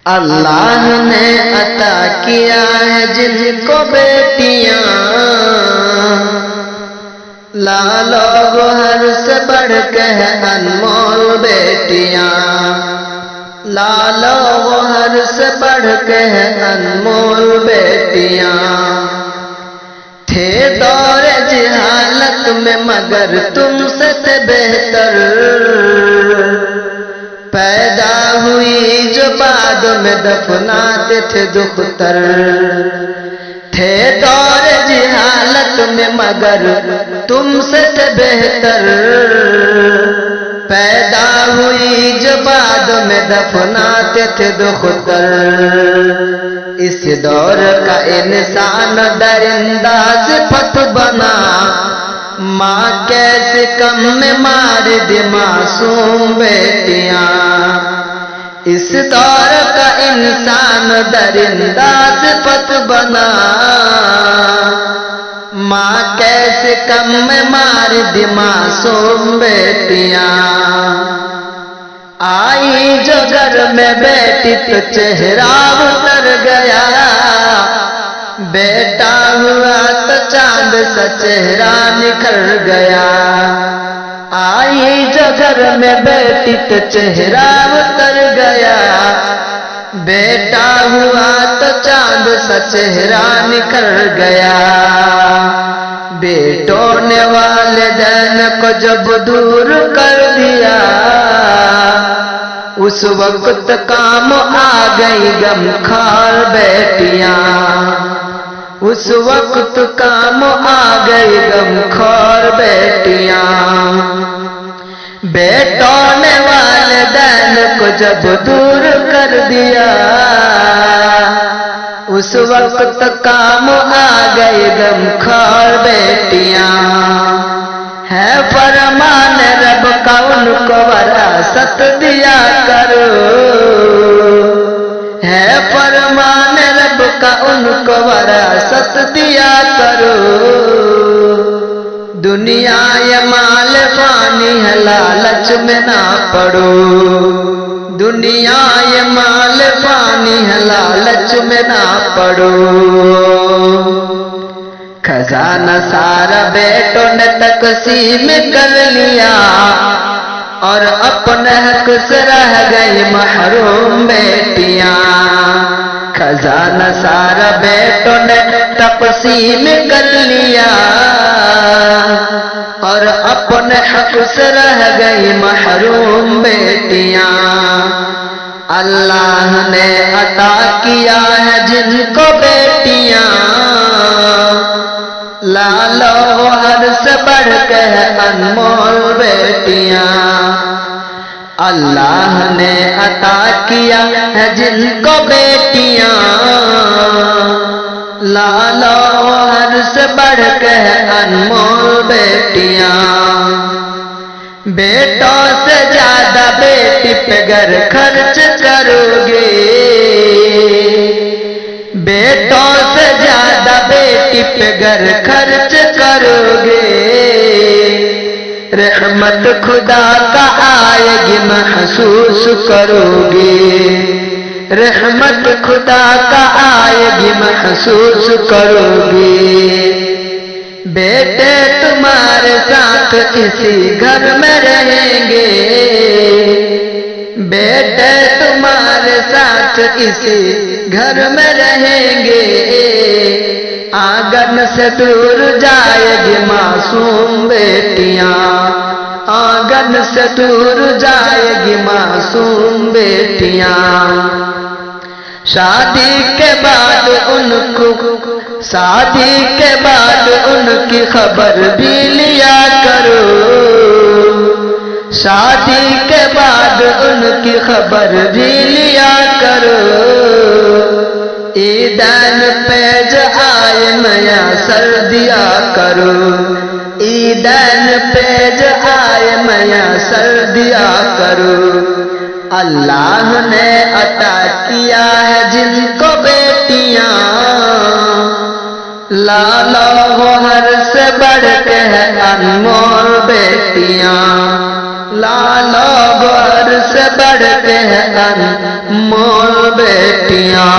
अल्लाह ने अता किया है जिनको बेटियां, लालो गोहर से बढ़ के है अनमोल बेटियां, लालो गोहर से बढ़ के है अनमोल बेटियां। थे दौर जिहालत में मगर तुमसे थे बेहतर, पैदा हुई जो बाद में दफनाते थे दुख्तर। थे दौर जिहालत में मगर तुमसे थे बेहतर, पैदा हुई जो बाद में दफनाते थे दुख्तर। इस दौर का इंसान दरिंदा सिफत बना, माँ कैसे कम में मार दी मासूम बेटियां। इस दौर का इंसान दरिंदा सिफत बना, माँ कैसे कम में मार दी मासूम बेटियां। आई जो घर में बेटी तो चेहरा उतर गया, बेटा हुआ तो चांद सा चेहरा निखर गया। आई जो घर में बेटी तो चेहरा उतर गया, बेटा हुआ तो चांद सा चेहरा निखर गया। बेटों ने वालिदैन को जब दूर कर दिया, उस वक्त काम आ गई गमखार बेटियां। उस वक्त काम आ गई गमखार बेटियां। बेटों ने वालिदैन को जब दूर कर दिया, उस वक्त काम आ गई गमखार बेटियां। है फरमान रब का उनको वरासत दिया करो, है फरमान रब का उनको वरासत दिया करो। दुनिया ये माल फानी है लालच में ना पड़ो, दुनिया ये माल फानी है लालच में ना पड़ो। खजाना सारा बेटों ने तकसीम कर लिया, और अपने हक से रह गई महरूम बेटियां। खजाना सारा बेटों ने तकसीम कर लिया, और अपने हक से रह गई महरूम बेटियां। अल्लाह ने अता किया है जिनको बेटियां, लालो हर से बढ़ के है अनमोल बेटियां। अल्लाह ने अता किया है जिनको बेटियां, लालो हर से बढ़ के है अनमोल बेटियां। बेटों से ज्यादा बेटी पे घर खर्च करोगे, बेटों से ज्यादा बेटी पे घर खर्च करोगे। रहमत खुदा का आएगी महसूस करोगे, रहमत खुदा का आएगी महसूस करोगे। बेटे तुम्हारे साथ इसी घर में रहेंगे, बेटे तुम्हारे साथ इसी घर में रहेंगे। आंगन से दूर जाएगी मासूम बेटियां, आंगन से दूर जाएगी मासूम बेटियां। शादी के बाद उनको, शादी के बाद उनकी खबर भी लिया करो, शादी के बाद उनकी खबर भी लिया करो। ईदैन पे जो आए नया सर दिया करो, ईदैन पे जो आए नया सर दिया करो। अल्लाह ने अता किया है जिनको बेटियां, लालो हर से बढ़ के है अनमोल बेटियां, लालो हर से बढ़ के है अनमोल मोर बेटियां